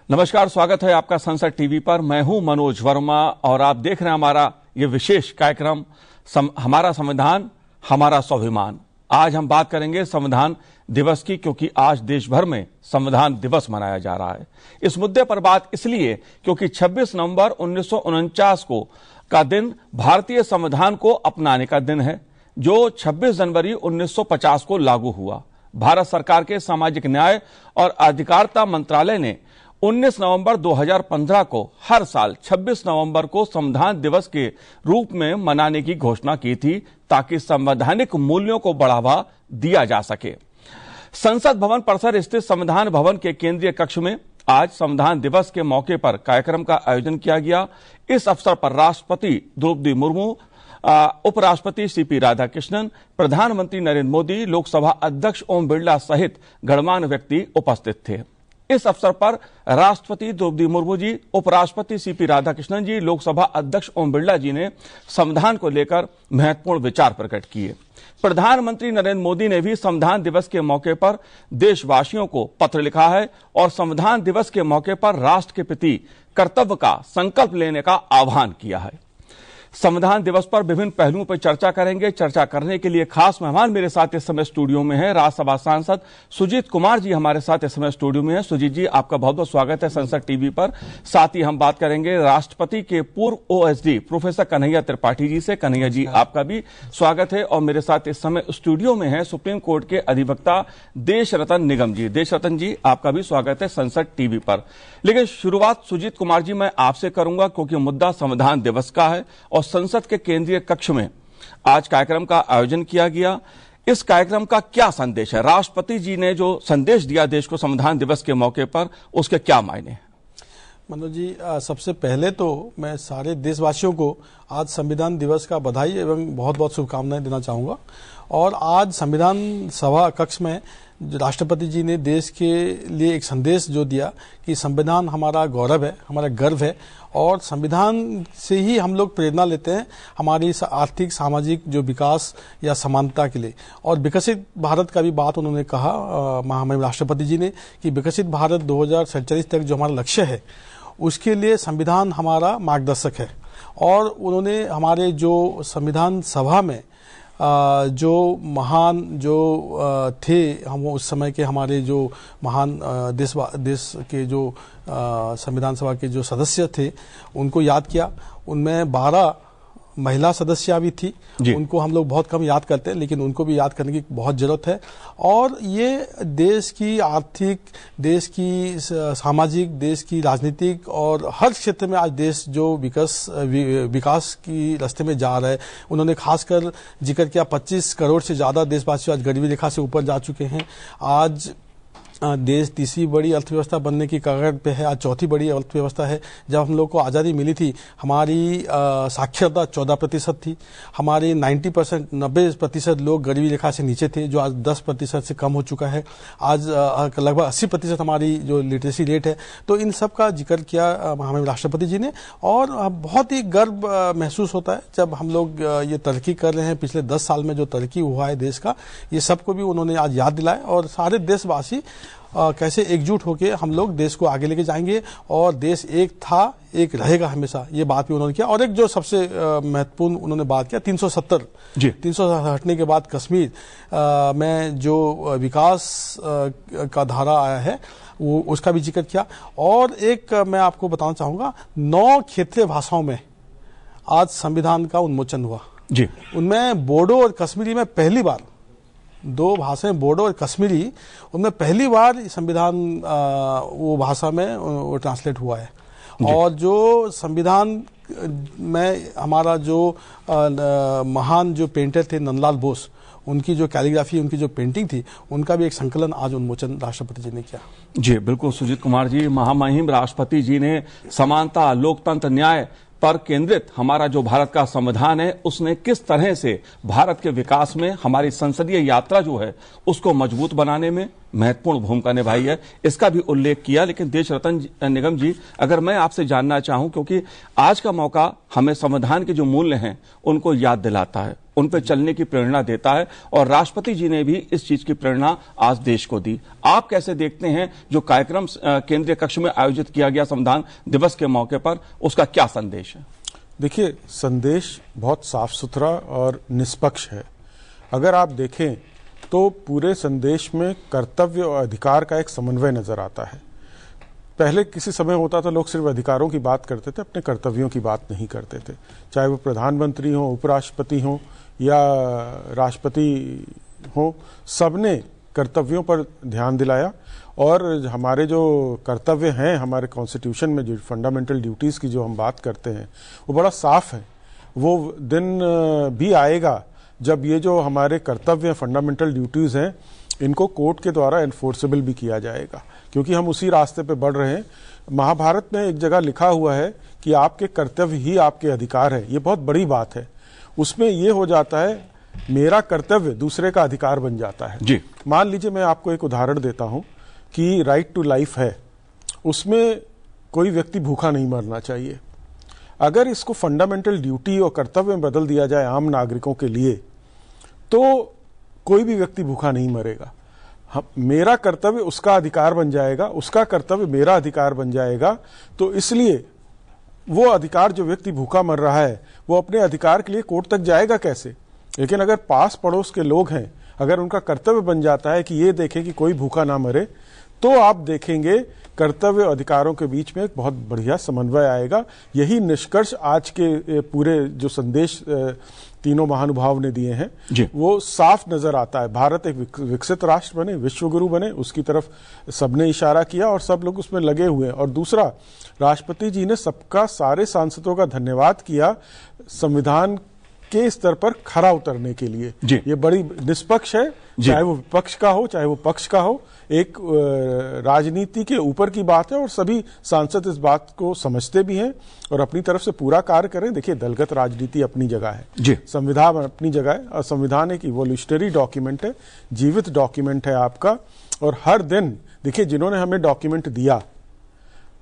नमस्कार, स्वागत है आपका संसद टीवी पर। मैं हूं मनोज वर्मा और आप देख रहे हैं हमारा ये विशेष कार्यक्रम हमारा संविधान हमारा स्वाभिमान। आज हम बात करेंगे संविधान दिवस की, क्योंकि आज देश भर में संविधान दिवस मनाया जा रहा है। इस मुद्दे पर बात इसलिए क्योंकि 26 नवंबर 1949 का दिन भारतीय संविधान को अपनाने का दिन है, जो 26 जनवरी 1950 को लागू हुआ। भारत सरकार के सामाजिक न्याय और अधिकारिता मंत्रालय ने 19 नवंबर 2015 को हर साल 26 नवंबर को संविधान दिवस के रूप में मनाने की घोषणा की थी, ताकि संवैधानिक मूल्यों को बढ़ावा दिया जा सके। संसद भवन परिसर स्थित संविधान भवन के केंद्रीय कक्ष में आज संविधान दिवस के मौके पर कार्यक्रम का आयोजन किया गया। इस अवसर पर राष्ट्रपति द्रौपदी मुर्मू, उपराष्ट्रपति सीपी राधाकृष्णन, प्रधानमंत्री नरेंद्र मोदी, लोकसभा अध्यक्ष ओम बिरला सहित गणमान्य व्यक्ति उपस्थित थे। इस अवसर पर राष्ट्रपति द्रौपदी मुर्मू जी, उपराष्ट्रपति सीपी राधाकृष्णन जी, लोकसभा अध्यक्ष ओम बिरला जी ने संविधान को लेकर महत्वपूर्ण विचार प्रकट किए। प्रधानमंत्री नरेंद्र मोदी ने भी संविधान दिवस के मौके पर देशवासियों को पत्र लिखा है और संविधान दिवस के मौके पर राष्ट्र के प्रति कर्तव्य का संकल्प लेने का आह्वान किया है। संविधान दिवस पर विभिन्न पहलुओं पर चर्चा करेंगे। चर्चा करने के लिए खास मेहमान मेरे साथ इस समय स्टूडियो में हैं। राज्यसभा सांसद सुजीत कुमार जी हमारे साथ इस समय स्टूडियो में हैं। सुजीत जी, आपका बहुत बहुत स्वागत है संसद टीवी पर। साथ ही हम बात करेंगे राष्ट्रपति के पूर्व ओएसडी प्रोफेसर कन्हैया त्रिपाठी जी से। कन्हैया जी, आपका भी स्वागत है। और मेरे साथ इस समय स्टूडियो में है सुप्रीम कोर्ट के अधिवक्ता देशरतन निगम जी। देशरतन जी, आपका भी स्वागत है संसद टीवी पर। लेकिन शुरुआत सुजीत कुमार जी मैं आपसे करूंगा, क्योंकि मुद्दा संविधान दिवस का है और संसद के केंद्रीय कक्ष में आज कार्यक्रम का आयोजन किया गया। इस कार्यक्रम का क्या संदेश है? राष्ट्रपति जी ने जो संदेश दिया देश को संविधान दिवस के मौके पर, उसके क्या मायने हैं? मनोज जी, सबसे पहले तो मैं सारे देशवासियों को आज संविधान दिवस का बधाई एवं बहुत बहुत शुभकामनाएं देना चाहूँगा। और आज संविधान सभा कक्ष में राष्ट्रपति जी ने देश के लिए एक संदेश जो दिया कि संविधान हमारा गौरव है, हमारा गर्व है, और संविधान से ही हम लोग प्रेरणा लेते हैं हमारी आर्थिक सामाजिक जो विकास या समानता के लिए। और विकसित भारत का भी बात उन्होंने कहा, महामहिम राष्ट्रपति जी ने, कि विकसित भारत 2047 तक जो हमारा लक्ष्य है उसके लिए संविधान हमारा मार्गदर्शक है। और उन्होंने हमारे जो संविधान सभा में जो महान जो थे, हम उस समय के हमारे जो महान देश के जो संविधान सभा के जो सदस्य थे उनको याद किया। उनमें 12 महिला सदस्य भी थी। उनको हम लोग बहुत कम याद करते हैं, लेकिन उनको भी याद करने की बहुत जरूरत है। और ये देश की आर्थिक, देश की सामाजिक, देश की राजनीतिक और हर क्षेत्र में आज देश जो विकास की रास्ते में जा रहा है। उन्होंने खासकर जिक्र किया 25 करोड़ से ज्यादा देशवासी आज गरीबी रेखा से ऊपर जा चुके हैं। आज देश तीसरी बड़ी अर्थव्यवस्था बनने की कगार पे है, आज चौथी बड़ी अर्थव्यवस्था है। जब हम लोग को आज़ादी मिली थी, हमारी साक्षरता 14% थी। हमारे 90% लोग गरीबी रेखा से नीचे थे, जो आज 10% से कम हो चुका है। आज लगभग 80% हमारी जो लिटरेसी रेट है। तो इन सब का जिक्र किया महामहिम राष्ट्रपति जी ने। और बहुत ही गर्व महसूस होता है जब हम लोग ये तरक्की कर रहे हैं। पिछले 10 साल में जो तरक्की हुआ है देश का, ये सबको भी उन्होंने आज याद दिलाया। और सारे देशवासी कैसे एकजुट होकर हम लोग देश को आगे लेके जाएंगे, और देश एक था, एक रहेगा हमेशा, ये बात भी उन्होंने किया। और एक जो सबसे महत्वपूर्ण उन्होंने बात किया 370 हटने के बाद कश्मीर में जो विकास का धारा आया है वो उसका भी जिक्र किया। और एक मैं आपको बताना चाहूंगा, 9 क्षेत्रीय भाषाओं में आज संविधान का उन्मोचन हुआ जी। उनमें बोडो और कश्मीरी में पहली बार 2 भाषाएं, बोडो और कश्मीरी, उनमें पहली बार संविधान वो भाषा में वो ट्रांसलेट हुआ है। और जो संविधान में हमारा जो महान जो पेंटर थे नंदलाल बोस, उनकी जो कैलीग्राफी, उनकी जो पेंटिंग थी, उनका भी एक संकलन आज उन्मोचन राष्ट्रपति जी ने किया। जी बिल्कुल सुजीत कुमार जी, महामहिम राष्ट्रपति जी ने समानता, लोकतंत्र, न्याय पर केंद्रित हमारा जो भारत का संविधान है, उसने किस तरह से भारत के विकास में हमारी संसदीय यात्रा जो है उसको मजबूत बनाने में, महत्वपूर्ण भूमिका निभाई है, इसका भी उल्लेख किया। लेकिन देश रत्न निगम जी, अगर मैं आपसे जानना चाहूं, क्योंकि आज का मौका हमें संविधान के जो मूल्य हैं उनको याद दिलाता है, उन पर चलने की प्रेरणा देता है, और राष्ट्रपति जी ने भी इस चीज की प्रेरणा आज देश को दी। आप कैसे देखते हैं जो कार्यक्रम केंद्रीय कक्ष में आयोजित किया गया संविधान दिवस के मौके पर, उसका क्या संदेश है? देखिए, संदेश बहुत साफ सुथरा और निष्पक्ष है। अगर आप देखें तो पूरे संदेश में कर्तव्य और अधिकार का एक समन्वय नजर आता है। पहले किसी समय होता था लोग सिर्फ अधिकारों की बात करते थे, अपने कर्तव्यों की बात नहीं करते थे, चाहे वो प्रधानमंत्री हो, उपराष्ट्रपति हो या राष्ट्रपति हो, सबने कर्तव्यों पर ध्यान दिलाया। और हमारे जो कर्तव्य हैं हमारे कॉन्स्टिट्यूशन में, जो फंडामेंटल ड्यूटीज की जो हम बात करते हैं, वो बड़ा साफ है। वो दिन भी आएगा जब ये जो हमारे कर्तव्य फंडामेंटल ड्यूटीज हैं इनको कोर्ट के द्वारा एनफोर्सेबल भी किया जाएगा, क्योंकि हम उसी रास्ते पे बढ़ रहे हैं। महाभारत में एक जगह लिखा हुआ है कि आपके कर्तव्य ही आपके अधिकार है। ये बहुत बड़ी बात है। उसमें ये हो जाता है मेरा कर्तव्य दूसरे का अधिकार बन जाता है जी। मान लीजिए मैं आपको एक उदाहरण देता हूं कि राइट टू लाइफ है, उसमें कोई व्यक्ति भूखा नहीं मरना चाहिए। अगर इसको फंडामेंटल ड्यूटी और कर्तव्य में बदल दिया जाए आम नागरिकों के लिए, तो कोई भी व्यक्ति भूखा नहीं मरेगा। मेरा कर्तव्य उसका अधिकार बन जाएगा, उसका कर्तव्य मेरा अधिकार बन जाएगा। तो इसलिए वो अधिकार, जो व्यक्ति भूखा मर रहा है, वो अपने अधिकार के लिए कोर्ट तक जाएगा कैसे? लेकिन अगर पास पड़ोस के लोग हैं, अगर उनका कर्तव्य बन जाता है कि ये देखें कि कोई भूखा ना मरे, तो आप देखेंगे कर्तव्य और अधिकारों के बीच में एक बहुत बढ़िया समन्वय आएगा। यही निष्कर्ष आज के पूरे जो संदेश तीनों महानुभाव ने दिए हैं वो साफ नजर आता है। भारत एक विकसित राष्ट्र बने, विश्वगुरु बने, उसकी तरफ सबने इशारा किया और सब लोग उसमें लगे हुए हैं। और दूसरा, राष्ट्रपति जी ने सबका, सारे सांसदों का धन्यवाद किया संविधान के स्तर पर खरा उतरने के लिए। ये बड़ी निष्पक्ष है, चाहे वो विपक्ष का हो चाहे वो पक्ष का हो। एक राजनीति के ऊपर की बात है और सभी सांसद इस बात को समझते भी हैं और अपनी तरफ से पूरा कार्य करें। देखिए, दलगत राजनीति अपनी जगह है, संविधान अपनी जगह है, और संविधान एक इवोल्यूशनरी डॉक्यूमेंट है, जीवित डॉक्यूमेंट है आपका। और हर दिन देखिए, जिन्होंने हमें डॉक्यूमेंट दिया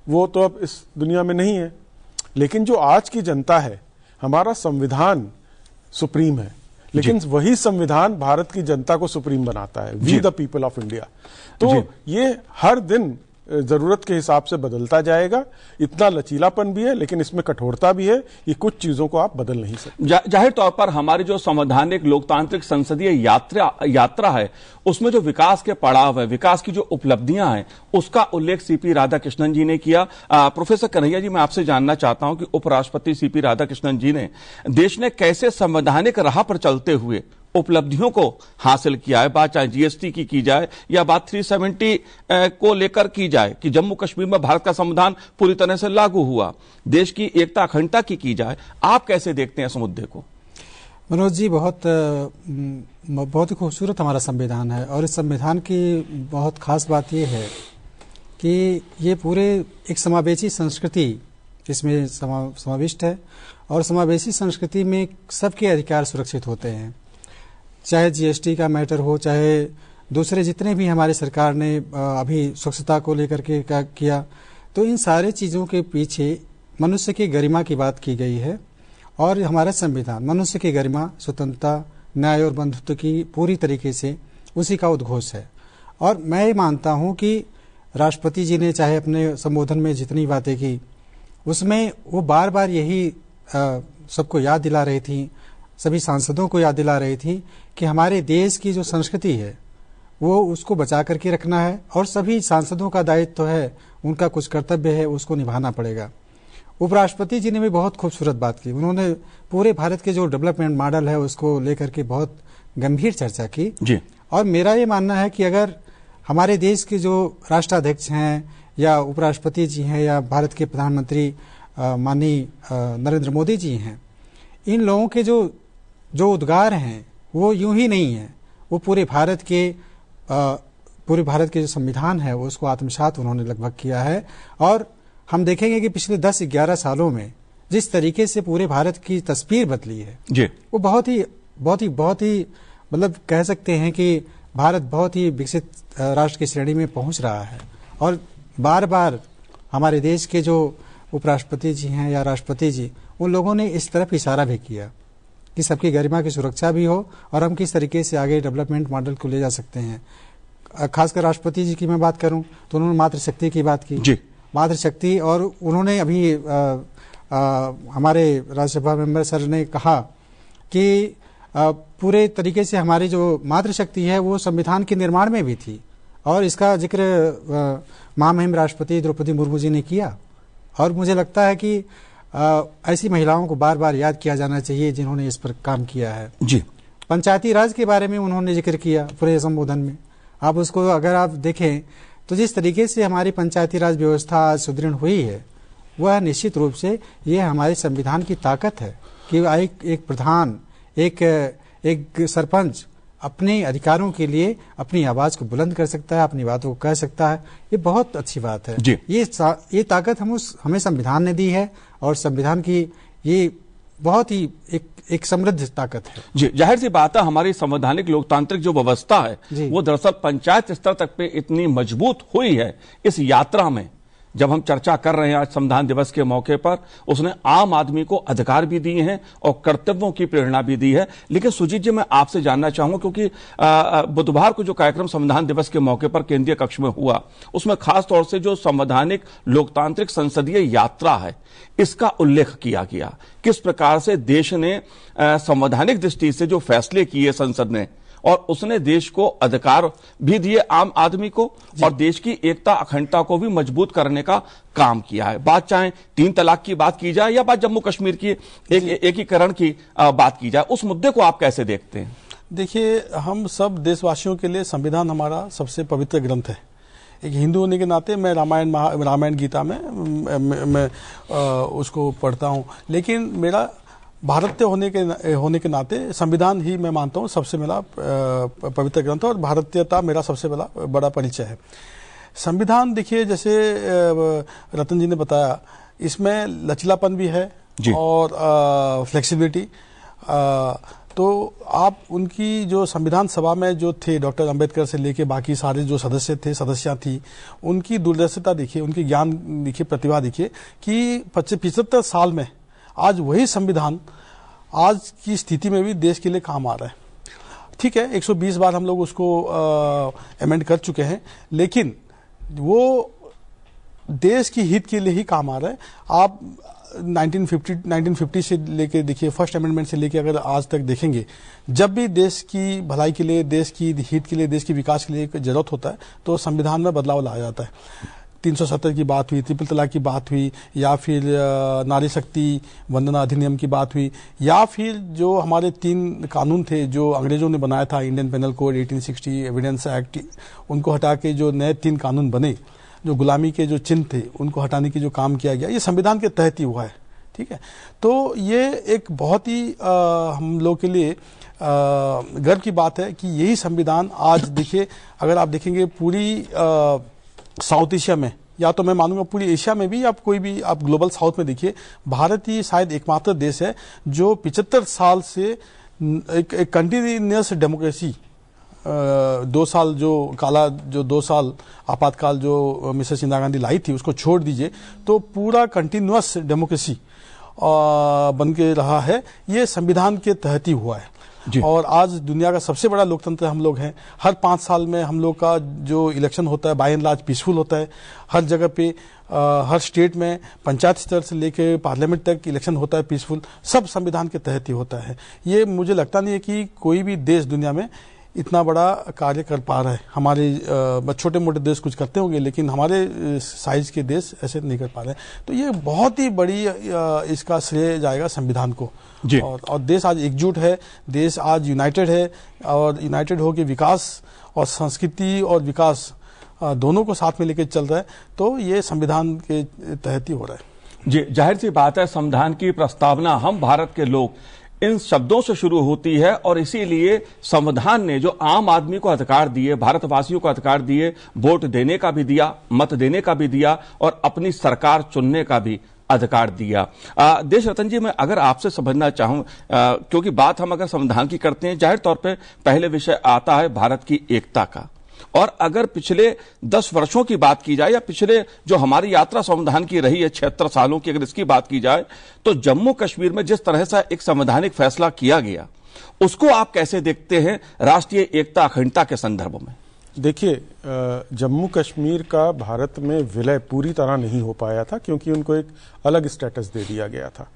वो तो अब इस दुनिया में नहीं है, लेकिन जो आज की जनता है, हमारा संविधान सुप्रीम है, लेकिन वही संविधान भारत की जनता को सुप्रीम बनाता है, we the people of India. तो ये हर दिन जरूरत के हिसाब से बदलता जाएगा। इतना लचीलापन भी है, लेकिन इसमें कठोरता भी है। ये कुछ चीजों को आप बदल नहीं सकते। जाहिर तौर पर हमारी जो संवैधानिक लोकतांत्रिक संसदीय यात्रा है, उसमें जो विकास के पड़ाव है, विकास की जो उपलब्धियां हैं, उसका उल्लेख सीपी राधाकृष्णन जी ने किया। प्रोफेसर कन्हैया जी, मैं आपसे जानना चाहता हूं कि उपराष्ट्रपति सीपी राधाकृष्णन जी ने देश ने कैसे संवैधानिक राह पर चलते हुए उपलब्धियों को हासिल किया है। बात चाहे जीएसटी की जाए या बात 370 को लेकर की जाए कि जम्मू कश्मीर में भारत का संविधान पूरी तरह से लागू हुआ, देश की एकता अखंडता की जाए, आप कैसे देखते हैं इस मुद्दे को? मनोज जी, बहुत ही खूबसूरत हमारा संविधान है, और इस संविधान की बहुत खास बात यह है कि ये पूरे एक समावेशी संस्कृति इसमें समाविष्ट है, और समावेशी संस्कृति में सबके अधिकार सुरक्षित होते हैं। चाहे जीएसटी का मैटर हो, चाहे दूसरे जितने भी हमारी सरकार ने अभी स्वच्छता को लेकर के किया, तो इन सारे चीज़ों के पीछे मनुष्य की गरिमा की बात की गई है। और हमारा संविधान मनुष्य की गरिमा, स्वतंत्रता, न्याय और बंधुत्व की पूरी तरीके से उसी का उद्घोष है। और मैं ये मानता हूँ कि राष्ट्रपति जी ने चाहे अपने संबोधन में जितनी बातें की, उसमें वो बार बार यही सबको याद दिला रही थी, सभी सांसदों को याद दिला रही थी कि हमारे देश की जो संस्कृति है वो उसको बचा करके रखना है, और सभी सांसदों का दायित्व है, उनका कुछ कर्तव्य है, उसको निभाना पड़ेगा। उपराष्ट्रपति जी ने भी बहुत खूबसूरत बात की। उन्होंने पूरे भारत के जो डेवलपमेंट मॉडल है उसको लेकर के बहुत गंभीर चर्चा की जी। और मेरा ये मानना है कि अगर हमारे देश के जो राष्ट्राध्यक्ष हैं या उपराष्ट्रपति जी हैं या भारत के प्रधानमंत्री माननीय नरेंद्र मोदी जी हैं, इन लोगों के जो उद्गार हैं वो यूं ही नहीं है, वो पूरे भारत के जो संविधान है उसको आत्मसात उन्होंने लगभग किया है। और हम देखेंगे कि पिछले 10-11 सालों में जिस तरीके से पूरे भारत की तस्वीर बदली है जी, वो बहुत ही मतलब कह सकते हैं कि भारत बहुत ही विकसित राष्ट्र की श्रेणी में पहुंच रहा है। और बार बार हमारे देश के जो उपराष्ट्रपति जी हैं या राष्ट्रपति जी, उन लोगों ने इस तरफ इशारा भी किया कि सबकी गरिमा की सुरक्षा भी हो और हम किस तरीके से आगे डेवलपमेंट मॉडल को ले जा सकते हैं। खासकर राष्ट्रपति जी की मैं बात करूं तो उन्होंने मातृशक्ति की बात की जी। मातृशक्ति, और उन्होंने अभी हमारे राज्यसभा मेंबर सर ने कहा कि पूरे तरीके से हमारी जो मातृशक्ति है वो संविधान के निर्माण में भी थी, और इसका जिक्र महामहिम राष्ट्रपति द्रौपदी मुर्मू जी ने किया। और मुझे लगता है कि ऐसी महिलाओं को बार बार याद किया जाना चाहिए जिन्होंने इस पर काम किया है जी। पंचायती राज के बारे में उन्होंने जिक्र किया पूरे संबोधन में। आप उसको अगर आप देखें तो जिस तरीके से हमारी पंचायती राज व्यवस्था आज सुदृढ़ हुई है, वह निश्चित रूप से ये हमारे संविधान की ताकत है कि एक प्रधान, एक सरपंच अपने अधिकारों के लिए अपनी आवाज को बुलंद कर सकता है, अपनी बातों को कह सकता है। ये बहुत अच्छी बात है जी। ये ताकत हमें संविधान ने दी है, और संविधान की ये बहुत ही एक समृद्ध ताकत है जी। जाहिर सी बात है, हमारी संवैधानिक लोकतांत्रिक जो व्यवस्था है वो दरअसल पंचायत स्तर तक पे इतनी मजबूत हुई है। इस यात्रा में जब हम चर्चा कर रहे हैं आज संविधान दिवस के मौके पर, उसने आम आदमी को अधिकार भी दिए हैं और कर्तव्यों की प्रेरणा भी दी है। लेकिन सुजीत जी, मैं आपसे जानना चाहूंगा, क्योंकि बुधवार को जो कार्यक्रम संविधान दिवस के मौके पर केंद्रीय कक्ष में हुआ, उसमें खास तौर से जो संवैधानिक लोकतांत्रिक संसदीय यात्रा है, इसका उल्लेख किया गया। किस प्रकार से देश ने संवैधानिक दृष्टि से जो फैसले किए संसद ने, और उसने देश को अधिकार भी दिए आम आदमी को, और देश की एकता अखंडता को भी मजबूत करने का काम किया है। बात चाहे 3 तलाक की बात की जाए या बात जम्मू कश्मीर की एकीकरण की बात की जाए, उस मुद्दे को आप कैसे देखते हैं? देखिए, हम सब देशवासियों के लिए संविधान हमारा सबसे पवित्र ग्रंथ है। एक हिंदू होने के नाते मैं रामायण गीता में मैं उसको पढ़ता हूँ, लेकिन मेरा भारतीय होने के नाते संविधान ही मैं मानता हूँ सबसे मेरा पवित्र ग्रंथ, और भारतीयता मेरा सबसे बड़ा परिचय है। संविधान देखिए, जैसे रतन जी ने बताया, इसमें लचीलापन भी है और फ्लेक्सिबिलिटी। तो आप उनकी जो संविधान सभा में जो थे, डॉक्टर अंबेडकर से लेके बाकी सारे जो सदस्या थी, उनकी दूरदर्शिता देखिए, उनकी ज्ञान देखिए, प्रतिभा देखिए कि 75 साल में आज वही संविधान आज की स्थिति में भी देश के लिए काम आ रहा है। ठीक है, 120 बार हम लोग उसको अमेंड कर चुके हैं, लेकिन वो देश की हित के लिए ही काम आ रहा है। आप 1950 से लेके देखिए, फर्स्ट अमेंडमेंट से लेके अगर आज तक देखेंगे, जब भी देश की भलाई के लिए, देश की हित के लिए, देश के विकास के लिए जरूरत होता है तो संविधान में बदलाव लाया जाता है। 370 की बात हुई, ट्रिपल तलाक की बात हुई, या फिर नारी शक्ति वंदना अधिनियम की बात हुई, या फिर जो हमारे 3 कानून थे जो अंग्रेजों ने बनाया था, Indian penal code, 1860, evidence act, उनको हटा के जो नए 3 कानून बने, जो गुलामी के जो चिन्ह थे उनको हटाने की जो काम किया गया, ये संविधान के तहत ही हुआ है। ठीक है, तो ये एक बहुत ही हम लोग के लिए गर्व की बात है कि यही संविधान आज देखिए, अगर आप देखेंगे पूरी साउथ एशिया में, या तो मैं मानूंगा पूरी एशिया में भी, आप कोई भी आप ग्लोबल साउथ में देखिए, भारत ही शायद एकमात्र देश है जो 75 साल से एक कंटिन्यूअस डेमोक्रेसी, 2 साल जो 2 साल आपातकाल जो मिसेस इंदिरा गांधी लाई थी, उसको छोड़ दीजिए तो पूरा कंटिन्यूअस डेमोक्रेसी बन के रहा है। ये संविधान के तहत ही हुआ है। और आज दुनिया का सबसे बड़ा लोकतंत्र हम लोग हैं। हर 5 साल में हम लोग का जो इलेक्शन होता है बाय एंड लार्ज पीसफुल होता है। हर जगह पे हर स्टेट में पंचायत स्तर से लेके पार्लियामेंट तक इलेक्शन होता है पीसफुल, सब संविधान के तहत ही होता है। ये मुझे लगता नहीं है कि कोई भी देश दुनिया में इतना बड़ा कार्य कर पा रहा है। हमारे छोटे मोटे देश कुछ करते होंगे, लेकिन हमारे साइज के देश ऐसे नहीं कर पा रहे हैं। तो ये बहुत ही बड़ी इसका श्रेय जाएगा संविधान को। और देश आज एकजुट है, देश आज यूनाइटेड है, और यूनाइटेड होकर विकास और संस्कृति और विकास दोनों को साथ में लेकर चल रहा है। तो ये संविधान के तहत ही हो रहा है। जी, जाहिर सी बात है, संविधान की प्रस्तावना हम भारत के लोग इन शब्दों से शुरू होती है, और इसीलिए संविधान ने जो आम आदमी को अधिकार दिए, भारतवासियों को अधिकार दिए, वोट देने का भी दिया, मत देने का भी दिया, और अपनी सरकार चुनने का भी, अधिकार दिया। देश रतन जी, मैं अगर आपसे समझना चाहूं, क्योंकि बात हम अगर संविधान की करते हैं, जाहिर तौर पे पहले विषय आता है भारत की एकता का। और अगर पिछले 10 वर्षों की बात की जाए या पिछले जो हमारी यात्रा संविधान की रही है 76 सालों की, अगर इसकी बात की जाए तो जम्मू कश्मीर में जिस तरह से एक संवैधानिक फैसला किया गया, उसको आप कैसे देखते हैं राष्ट्रीय एकता अखंडता के संदर्भ में? देखिए, जम्मू कश्मीर का भारत में विलय पूरी तरह नहीं हो पाया था, क्योंकि उनको एक अलग स्टेटस दे दिया गया था,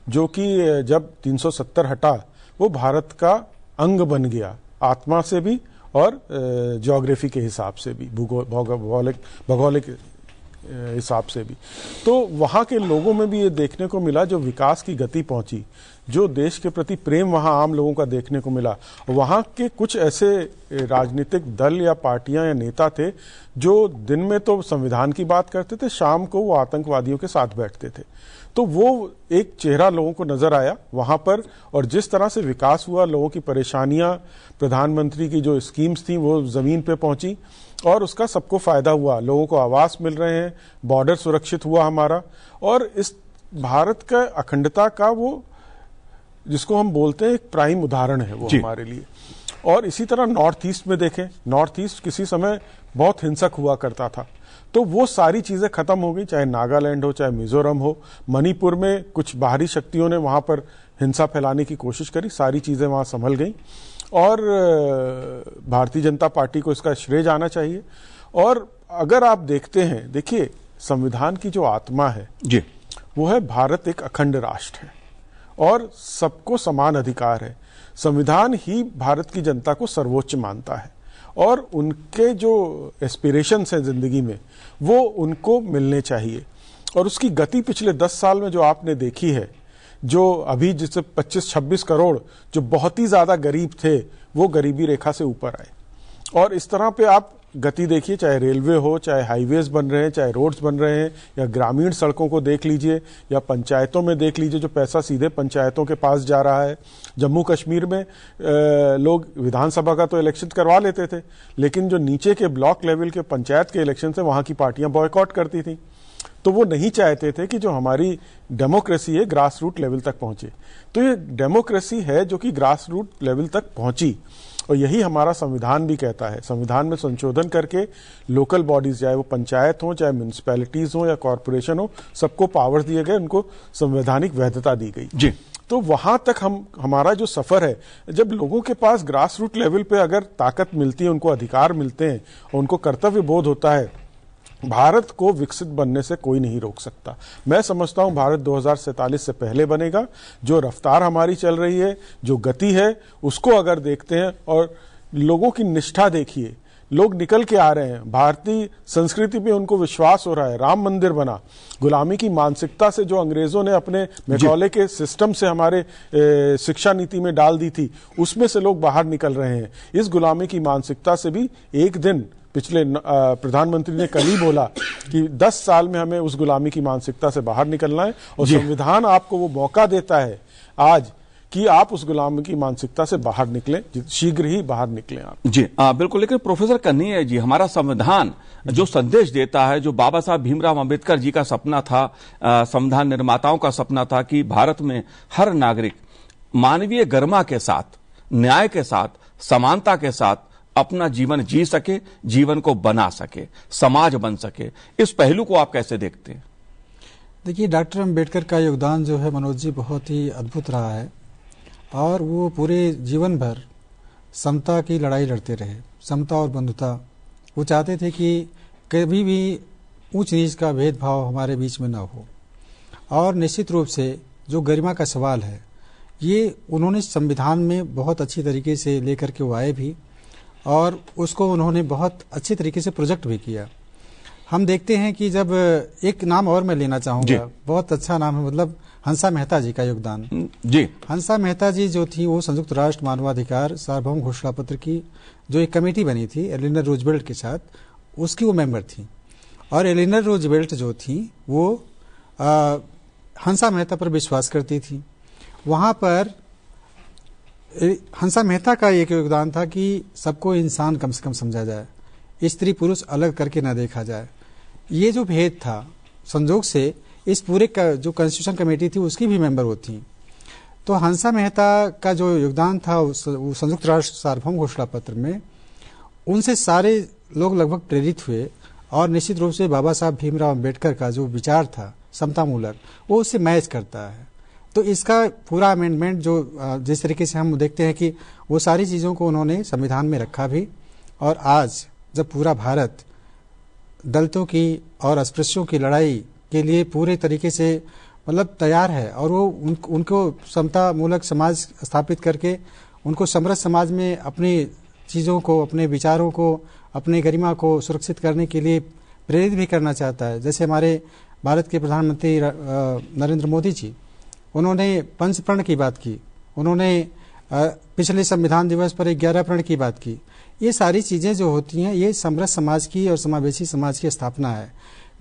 जो कि जब 370 हटा वो भारत का अंग बन गया, आत्मा से भी और ज्योग्राफी के हिसाब से भी, भौगोलिक हिसाब से भी। तो वहाँ के लोगों में भी ये देखने को मिला, जो विकास की गति पहुंची, जो देश के प्रति प्रेम वहाँ आम लोगों का देखने को मिला। वहाँ के कुछ ऐसे राजनीतिक दल या पार्टियां या नेता थे जो दिन में तो संविधान की बात करते थे, शाम को वो आतंकवादियों के साथ बैठते थे। तो वो एक चेहरा लोगों को नजर आया वहां पर, और जिस तरह से विकास हुआ, लोगों की परेशानियां, प्रधानमंत्री की जो स्कीम्स थी वो जमीन पे पहुंची और उसका सबको फायदा हुआ। लोगों को आवास मिल रहे हैं, बॉर्डर सुरक्षित हुआ हमारा, और इस भारत का अखंडता का वो जिसको हम बोलते हैं एक प्राइम उदाहरण है वो हमारे लिए। और इसी तरह नॉर्थ ईस्ट में देखें, नॉर्थ ईस्ट किसी समय बहुत हिंसक हुआ करता था, तो वो सारी चीजें खत्म हो गई, चाहे नागालैंड हो, चाहे मिजोरम हो। मणिपुर में कुछ बाहरी शक्तियों ने वहां पर हिंसा फैलाने की कोशिश करी, सारी चीजें वहां संभल गई, और भारतीय जनता पार्टी को इसका श्रेय जाना चाहिए। और अगर आप देखते हैं, देखिए संविधान की जो आत्मा है जी, वो है भारत एक अखंड राष्ट्र है और सबको समान अधिकार है। संविधान ही भारत की जनता को सर्वोच्च मानता है, और उनके जो एस्पिरेशंस हैं जिंदगी में वो उनको मिलने चाहिए। और उसकी गति पिछले 10 साल में जो आपने देखी है, जो अभी जिससे 25-26 करोड़ जो बहुत ही ज्यादा गरीब थे वो गरीबी रेखा से ऊपर आए, और इस तरह पे आप गति देखिए, चाहे रेलवे हो, चाहे हाईवेज बन रहे हैं, चाहे रोड्स बन रहे हैं, या ग्रामीण सड़कों को देख लीजिए, या पंचायतों में देख लीजिए, जो पैसा सीधे पंचायतों के पास जा रहा है। जम्मू कश्मीर में लोग विधानसभा का तो इलेक्शन करवा लेते थे, लेकिन जो नीचे के ब्लॉक लेवल के पंचायत के इलेक्शन से वहां की पार्टियां बॉयकॉट करती थी। तो वो नहीं चाहते थे कि जो हमारी डेमोक्रेसी है ग्रास रूट लेवल तक पहुंचे। तो ये डेमोक्रेसी है जो कि ग्रास रूट लेवल तक पहुंची, और यही हमारा संविधान भी कहता है। संविधान में संशोधन करके लोकल बॉडीज, चाहे वो पंचायत हो, चाहे म्यूनिसिपैलिटीज हो या कॉरपोरेशन हो, सबको पावर्स दिए गए, उनको संवैधानिक वैधता दी गई जी। तो वहां तक हमारा जो सफर है, जब लोगों के पास ग्रास रूट लेवल पे अगर ताकत मिलती है, उनको अधिकार मिलते हैं और उनको कर्तव्य बोध होता है, भारत को विकसित बनने से कोई नहीं रोक सकता। मैं समझता हूं भारत 2047 से पहले बनेगा। जो रफ्तार हमारी चल रही है, जो गति है, उसको अगर देखते हैं और लोगों की निष्ठा देखिए, लोग निकल के आ रहे हैं, भारतीय संस्कृति पे उनको विश्वास हो रहा है। राम मंदिर बना, गुलामी की मानसिकता से जो अंग्रेजों ने अपने मैकॉले के सिस्टम से हमारे शिक्षा नीति में डाल दी थी, उसमें से लोग बाहर निकल रहे हैं। इस गुलामी की मानसिकता से भी एक दिन पिछले प्रधानमंत्री ने कल ही बोला कि 10 साल में हमें उस गुलामी की मानसिकता से बाहर निकलना है, और संविधान आपको वो मौका देता है आज कि आप उस गुलामी की मानसिकता से बाहर निकलें, शीघ्र ही बाहर निकलें आप। जी बिल्कुल। लेकिन प्रोफेसर कन्हैया जी, हमारा संविधान जो संदेश देता है, जो बाबा साहब भीमराव अंबेडकर जी का सपना था, संविधान निर्माताओं का सपना था कि भारत में हर नागरिक मानवीय गरिमा के साथ, न्याय के साथ, समानता के साथ अपना जीवन जी सके, जीवन को बना सके, समाज बन सके। इस पहलू को आप कैसे देखते हैं? देखिए, डॉक्टर अंबेडकर का योगदान जो है मनोज जी बहुत ही अद्भुत रहा है, और वो पूरे जीवन भर समता की लड़ाई लड़ते रहे, समता और बंधुता। वो चाहते थे कि कभी भी ऊंच नीच का भेदभाव हमारे बीच में ना हो। और निश्चित रूप से जो गरिमा का सवाल है, ये उन्होंने संविधान में बहुत अच्छी तरीके से लेकर के वो आए भी, और उसको उन्होंने बहुत अच्छे तरीके से प्रोजेक्ट भी किया। हम देखते हैं कि जब एक नाम और मैं लेना चाहूँगा, बहुत अच्छा नाम है, मतलब हंसा मेहता जी का योगदान जी। हंसा मेहता जी जो थी, वो संयुक्त राष्ट्र मानवाधिकार सार्वभौम घोषणा पत्र की जो एक कमेटी बनी थी एलिनर रूजवेल्ट के साथ, उसकी वो मेंबर थी। और एलिनर रूजवेल्ट जो थी वो हंसा मेहता पर विश्वास करती थी। वहाँ पर हंसा मेहता का एक योगदान था कि सबको इंसान कम से कम समझा जाए, स्त्री पुरुष अलग करके ना देखा जाए। ये जो भेद था, संजोग से इस पूरे जो कॉन्स्टिट्यूशन कमेटी थी उसकी भी मेंबर वो थी। तो हंसा मेहता का जो योगदान था संयुक्त राष्ट्र सार्वभौम घोषणा पत्र में, उनसे सारे लोग लगभग प्रेरित हुए और निश्चित रूप से बाबा साहब भीमराव अंबेडकर का जो विचार था समतामूलक, वो उससे मैच करता है। तो इसका पूरा अमेंडमेंट जो जिस तरीके से हम देखते हैं कि वो सारी चीज़ों को उन्होंने संविधान में रखा भी, और आज जब पूरा भारत दलितों की और अस्पृश्यों की लड़ाई के लिए पूरे तरीके से मतलब तैयार है, और वो उनको समतामूलक समाज स्थापित करके उनको समृद्ध समाज में अपनी चीज़ों को, अपने विचारों को, अपने गरिमा को सुरक्षित करने के लिए प्रेरित भी करना चाहता है। जैसे हमारे भारत के प्रधानमंत्री नरेंद्र मोदी जी, उन्होंने पंचप्रण की बात की, उन्होंने पिछले संविधान दिवस पर 11 प्रण की बात की। ये सारी चीज़ें जो होती हैं, ये समृद्ध समाज की और समावेशी समाज की स्थापना है।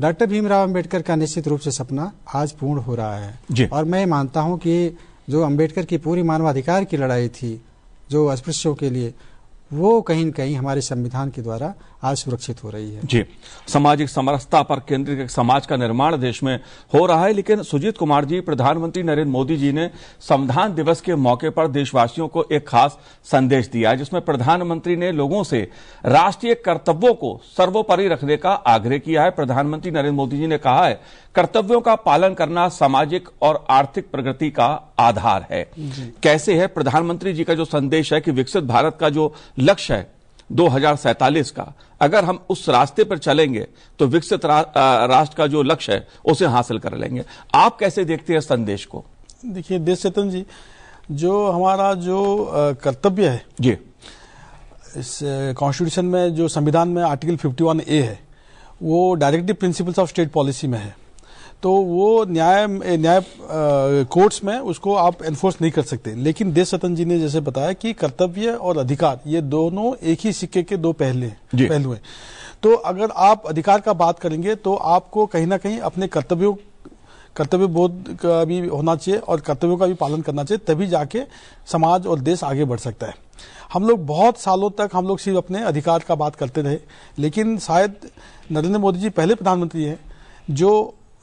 डॉक्टर भीमराव अंबेडकर का निश्चित रूप से सपना आज पूर्ण हो रहा है। और मैं मानता हूं कि जो अंबेडकर की पूरी मानवाधिकार की लड़ाई थी जो अस्पृश्यों के लिए, वो कहीं न कहीं हमारे संविधान के द्वारा आज सुरक्षित हो रही है। जी, सामाजिक समरसता पर केंद्रित एक समाज का निर्माण देश में हो रहा है। लेकिन सुजीत कुमार जी, प्रधानमंत्री नरेंद्र मोदी जी ने संविधान दिवस के मौके पर देशवासियों को एक खास संदेश दिया है, जिसमें प्रधानमंत्री ने लोगों से राष्ट्रीय कर्तव्यों को सर्वोपरि रखने का आग्रह किया है। प्रधानमंत्री नरेंद्र मोदी जी ने कहा है, कर्तव्यों का पालन करना सामाजिक और आर्थिक प्रगति का आधार है। कैसे है प्रधानमंत्री जी का जो संदेश है कि विकसित भारत का जो लक्ष्य है 2047 का, अगर हम उस रास्ते पर चलेंगे तो विकसित राष्ट्र का जो लक्ष्य है उसे हासिल कर लेंगे। आप कैसे देखते हैं संदेश को? देखिए देश चेतन जी, जो हमारा जो कर्तव्य है जी, इस कॉन्स्टिट्यूशन में, जो संविधान में आर्टिकल 51A है, वो directive principles of state policy में है। तो वो न्याय कोर्ट्स में उसको आप एनफोर्स नहीं कर सकते। लेकिन देश चेतन जी ने जैसे बताया कि कर्तव्य और अधिकार ये दोनों एक ही सिक्के के दो पहलू हैं। तो अगर आप अधिकार का बात करेंगे तो आपको कहीं ना कहीं अपने कर्तव्य बोध का भी होना चाहिए और कर्तव्यों का भी पालन करना चाहिए, तभी जाके समाज और देश आगे बढ़ सकता है। हम लोग बहुत सालों तक हम लोग सिर्फ अपने अधिकार का बात करते रहे, लेकिन शायद नरेंद्र मोदी जी पहले प्रधानमंत्री हैं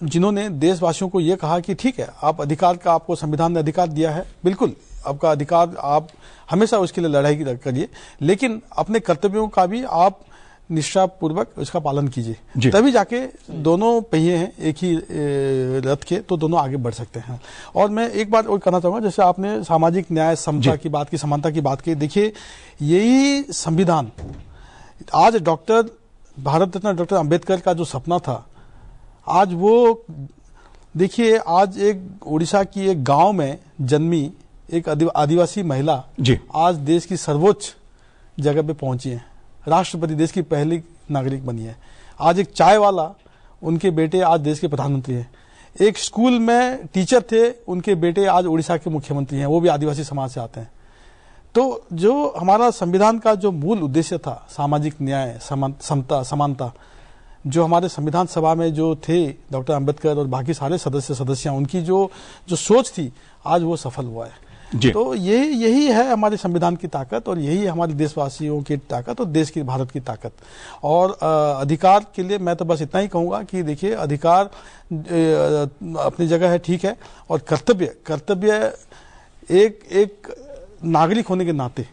जिन्होंने देशवासियों को ये कहा कि ठीक है, आप अधिकार का, आपको संविधान ने अधिकार दिया है, बिल्कुल आपका अधिकार, आप हमेशा उसके लिए लड़ाई करिए, लेकिन अपने कर्तव्यों का भी आप निष्ठापूर्वक उसका पालन कीजिए, तभी जाके दोनों पहिए हैं एक ही रथ के, तो दोनों आगे बढ़ सकते हैं। और मैं एक बात और कहना चाहूंगा, जैसे आपने सामाजिक न्याय, समता की बात की, समानता की बात की, देखिए यही संविधान आज भारत रत्न डॉक्टर अंबेडकर का जो सपना था, आज वो देखिए, आज एक उड़ीसा की एक गांव में जन्मी एक आदिवासी महिला आज देश की सर्वोच्च जगह पे पहुंची है, राष्ट्रपति, देश की पहली नागरिक बनी है। आज एक चाय वाला, उनके बेटे आज देश के प्रधानमंत्री हैं। एक स्कूल में टीचर थे, उनके बेटे आज उड़ीसा के मुख्यमंत्री हैं, वो भी आदिवासी समाज से आते हैं। तो जो हमारा संविधान का जो मूल उद्देश्य था, सामाजिक न्याय, समता, समानता, जो हमारे संविधान सभा में जो थे डॉक्टर अंबेडकर और बाकी सारे सदस्या, उनकी जो सोच थी, आज वो सफल हुआ है। तो यही है हमारे संविधान की ताकत, और यही है हमारे देशवासियों की ताकत और देश की, भारत की ताकत। और अधिकार के लिए मैं तो बस इतना ही कहूंगा कि देखिए, अधिकार अपनी जगह है, ठीक है, और कर्तव्य एक नागरिक होने के नाते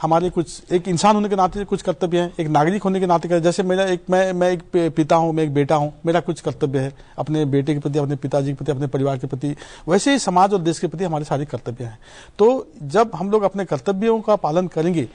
हमारे कुछ, एक इंसान होने के नाते कुछ कर्तव्य है, एक नागरिक होने के नाते, जैसे मैं एक पिता हूं, मैं एक बेटा हूं, मेरा कुछ कर्तव्य है अपने बेटे के प्रति, अपने पिताजी के प्रति, अपने परिवार के प्रति, वैसे ही समाज और देश के प्रति हमारे सारे कर्तव्य हैं। तो जब हम लोग अपने कर्तव्यों का पालन करेंगे,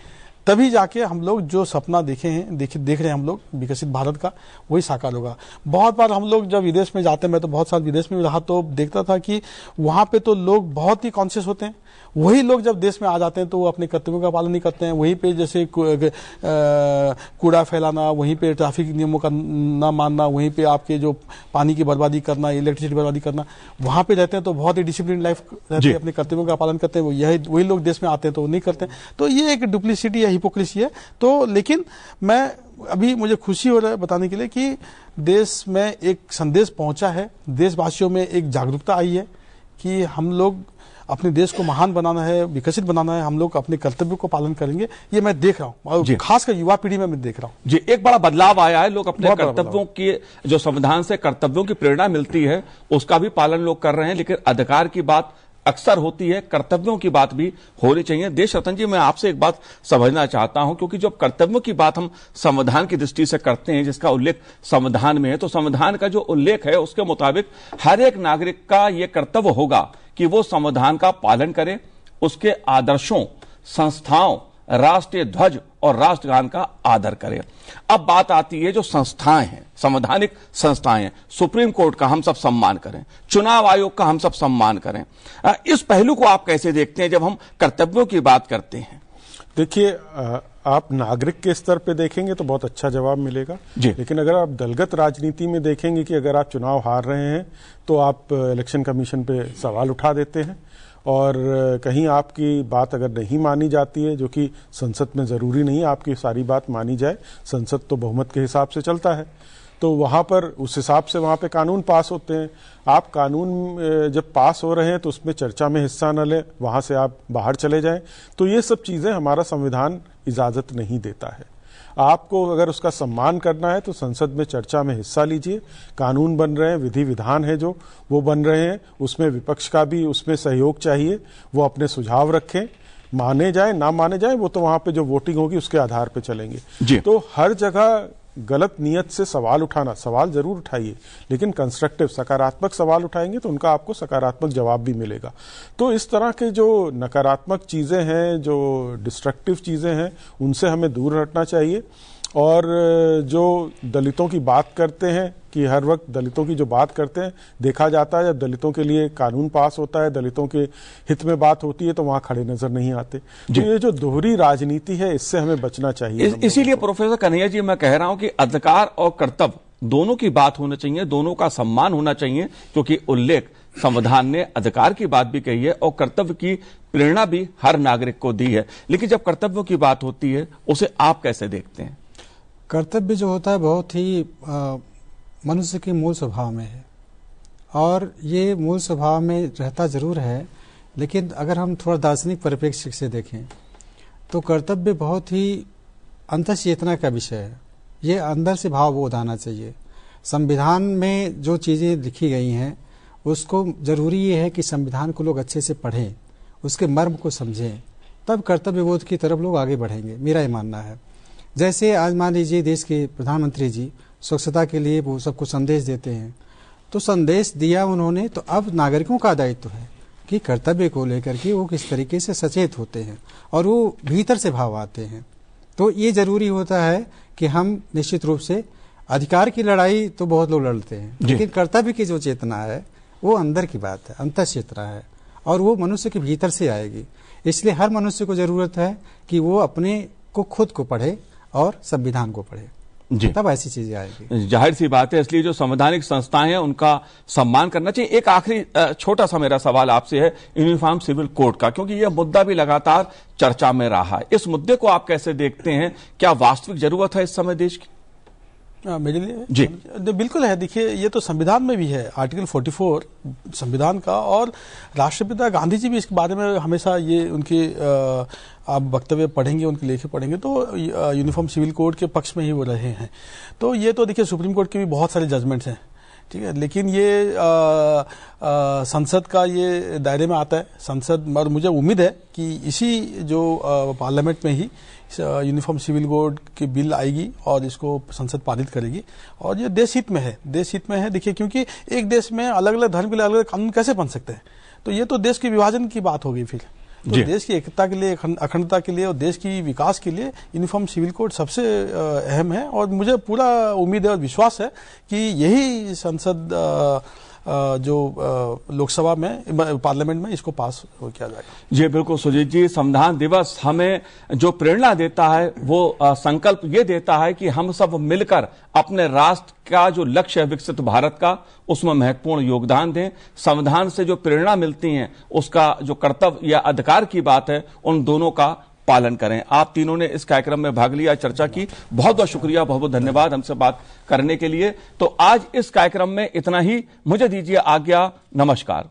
तभी जाके हम लोग जो सपना देख रहे हैं हम लोग विकसित भारत का, वही साकार होगा। बहुत बार हम लोग जब विदेश में जाते हैं, मैं तो बहुत साल विदेश में रहा, तो देखता था कि वहां पे तो लोग बहुत ही कॉन्शियस होते हैं। वही लोग जब देश में आ जाते हैं तो वो अपने कर्तव्यों का पालन नहीं करते हैं। वहीं पे जैसे कूड़ा फैलाना, वहीं पे ट्रैफिक नियमों का ना मानना, वहीं पे आपके जो पानी की बर्बादी करना, इलेक्ट्रिसिटी बर्बादी करना, वहां पे रहते हैं तो बहुत ही डिसिप्लिन लाइफ रहते हैं, अपने कर्तव्यों का पालन करते हैं। वही लोग देश में आते हैं तो वो नहीं करते हैं। तो ये एक डुप्लिसिटी है, हिपोक्रेसी है। तो लेकिन अभी मुझे खुशी हो रहा है बताने के लिए कि देश में एक संदेश पहुंचा है, देशवासियों में एक जागरूकता आई है कि हम लोग अपने देश को महान बनाना है, विकसित बनाना है, हम लोग अपने कर्तव्यों को पालन करेंगे, ये मैं देख रहा हूँ, और खासकर युवा पीढ़ी में मैं देख रहा हूँ। जी, एक बड़ा बदलाव आया है, लोग अपने कर्तव्यों की, जो संविधान से कर्तव्यों की प्रेरणा मिलती है उसका भी पालन लोग कर रहे हैं, लेकिन अधिकार की बात अक्सर होती है, कर्तव्यों की बात भी होनी चाहिए। देश रतन जी, मैं आपसे एक बात समझना चाहता हूं, क्योंकि जब कर्तव्यों की बात हम संविधान की दृष्टि से करते हैं, जिसका उल्लेख संविधान में है, तो संविधान का जो उल्लेख है उसके मुताबिक हर एक नागरिक का यह कर्तव्य होगा कि वो संविधान का पालन करे, उसके आदर्शों, संस्थाओं, राष्ट्रीय ध्वज और राष्ट्रगान का आदर करें। अब बात आती है जो संस्थाएं हैं, संवैधानिक संस्थाएं हैं, सुप्रीम कोर्ट का हम सब सम्मान करें, चुनाव आयोग का हम सब सम्मान करें, इस पहलू को आप कैसे देखते हैं जब हम कर्तव्यों की बात करते हैं? देखिए, आप नागरिक के स्तर पे देखेंगे तो बहुत अच्छा जवाब मिलेगा, लेकिन अगर आप दलगत राजनीति में देखेंगे कि अगर आप चुनाव हार रहे हैं तो आप इलेक्शन कमीशन पे सवाल उठा देते हैं, और कहीं आपकी बात अगर नहीं मानी जाती है, जो कि संसद में जरूरी नहीं आपकी सारी बात मानी जाए, संसद तो बहुमत के हिसाब से चलता है, तो वहां पर उस हिसाब से वहां पे कानून पास होते हैं। आप कानून जब पास हो रहे हैं तो उसमें चर्चा में हिस्सा न लें, वहां से आप बाहर चले जाएं, तो ये सब चीजें हमारा संविधान इजाजत नहीं देता है। आपको अगर उसका सम्मान करना है तो संसद में चर्चा में हिस्सा लीजिए, कानून बन रहे हैं, विधि विधान है जो वो बन रहे हैं, उसमें विपक्ष का भी उसमें सहयोग चाहिए, वो अपने सुझाव रखें, माने जाए ना माने जाए वो तो वहां पे जो वोटिंग होगी उसके आधार पे चलेंगे। तो हर जगह गलत नियत से सवाल उठाना, सवाल जरूर उठाइए लेकिन कंस्ट्रक्टिव, सकारात्मक सवाल उठाएंगे तो उनका आपको सकारात्मक जवाब भी मिलेगा। तो इस तरह के जो नकारात्मक चीजें हैं, जो डिस्ट्रक्टिव चीजें हैं, उनसे हमें दूर हटना चाहिए। और जो दलितों की बात करते हैं कि हर वक्त दलितों की जो बात करते हैं, देखा जाता है जब दलितों के लिए कानून पास होता है, दलितों के हित में बात होती है तो वहां खड़े नजर नहीं आते। तो ये जो दोहरी राजनीति है इससे हमें बचना चाहिए। इसीलिए प्रोफेसर कन्हैया जी, मैं कह रहा हूं कि अधिकार और कर्तव्य दोनों की बात होनी चाहिए, दोनों का सम्मान होना चाहिए, क्योंकि उल्लेख संविधान ने अधिकार की बात भी कही है और कर्तव्य की प्रेरणा भी हर नागरिक को दी है। लेकिन जब कर्तव्यों की बात होती है उसे आप कैसे देखते हैं? कर्तव्य जो होता है बहुत ही मनुष्य के मूल स्वभाव में है, और ये मूल स्वभाव में रहता जरूर है, लेकिन अगर हम थोड़ा दार्शनिक परिप्रेक्ष्य से देखें तो कर्तव्य बहुत ही अंतःचेतना का विषय है। ये अंदर से भाव बोध आना चाहिए। संविधान में जो चीज़ें लिखी गई हैं उसको जरूरी ये है कि संविधान को लोग अच्छे से पढ़ें, उसके मर्म को समझें, तब कर्तव्य बोध की तरफ लोग आगे बढ़ेंगे, मेरा ये मानना है। जैसे आज मान लीजिए देश के प्रधानमंत्री जी स्वच्छता के लिए वो सबको संदेश देते हैं, तो संदेश दिया उन्होंने, तो अब नागरिकों का दायित्व है कि कर्तव्य को लेकर के वो किस तरीके से सचेत होते हैं और वो भीतर से भाव आते हैं। तो ये जरूरी होता है कि हम निश्चित रूप से अधिकार की लड़ाई तो बहुत लोग लड़ते हैं, लेकिन कर्तव्य की जो चेतना है वो अंदर की बात है, अंतःचेतना है, और वो मनुष्य के भीतर से आएगी। इसलिए हर मनुष्य को जरूरत है कि वो अपने को खुद को पढ़े और संविधान को पढ़े, तब ऐसी चीजें आएगी। जाहिर सी बात है, इसलिए जो संवैधानिक संस्थाएं हैं उनका सम्मान करना चाहिए। एक आखिरी छोटा सा मेरा सवाल आपसे है यूनिफॉर्म सिविल कोड का, क्योंकि यह मुद्दा भी लगातार चर्चा में रहा है। इस मुद्दे को आप कैसे देखते हैं? क्या वास्तविक जरूरत है इस समय देश की? मेरे लिए जी बिल्कुल है। देखिए, ये तो संविधान में भी है, आर्टिकल 44 संविधान का, और राष्ट्रपिता गांधी जी भी इसके बारे में हमेशा ये उनके आप वक्तव्य पढ़ेंगे, उनके लेखे पढ़ेंगे तो यूनिफॉर्म सिविल कोड के पक्ष में ही वो रहे हैं। तो ये तो देखिए सुप्रीम कोर्ट के भी बहुत सारे जजमेंट्स हैं, ठीक है, लेकिन ये संसद का ये दायरे में आता है। संसद, और मुझे उम्मीद है कि इसी जो पार्लियामेंट में ही यूनिफॉर्म सिविल कोड की बिल आएगी और इसको संसद पारित करेगी, और ये देश हित में है, देश हित में है। देखिए, क्योंकि एक देश में अलग अलग धर्म के लिए अलग अलग कानून कैसे बन सकते हैं? तो ये तो देश के विभाजन की बात होगी फिर। तो देश की एकता के लिए, अखंडता के लिए और देश की विकास के लिए यूनिफॉर्म सिविल कोड सबसे अहम है, और मुझे पूरा उम्मीद है और विश्वास है कि यही संसद जो लोकसभा में, पार्लियामेंट में इसको पास किया जाएगा। जी बिल्कुल सुजीत जी, संविधान दिवस हमें जो प्रेरणा देता है वो संकल्प ये देता है कि हम सब मिलकर अपने राष्ट्र का जो लक्ष्य है विकसित भारत का, उसमें महत्वपूर्ण योगदान दें। संविधान से जो प्रेरणा मिलती है उसका जो कर्तव्य या अधिकार की बात है, उन दोनों का पालन करें। आप तीनों ने इस कार्यक्रम में भाग लिया, चर्चा की, बहुत बहुत शुक्रिया, बहुत बहुत धन्यवाद हमसे बात करने के लिए। तो आज इस कार्यक्रम में इतना ही, मुझे दीजिए आज्ञा, नमस्कार।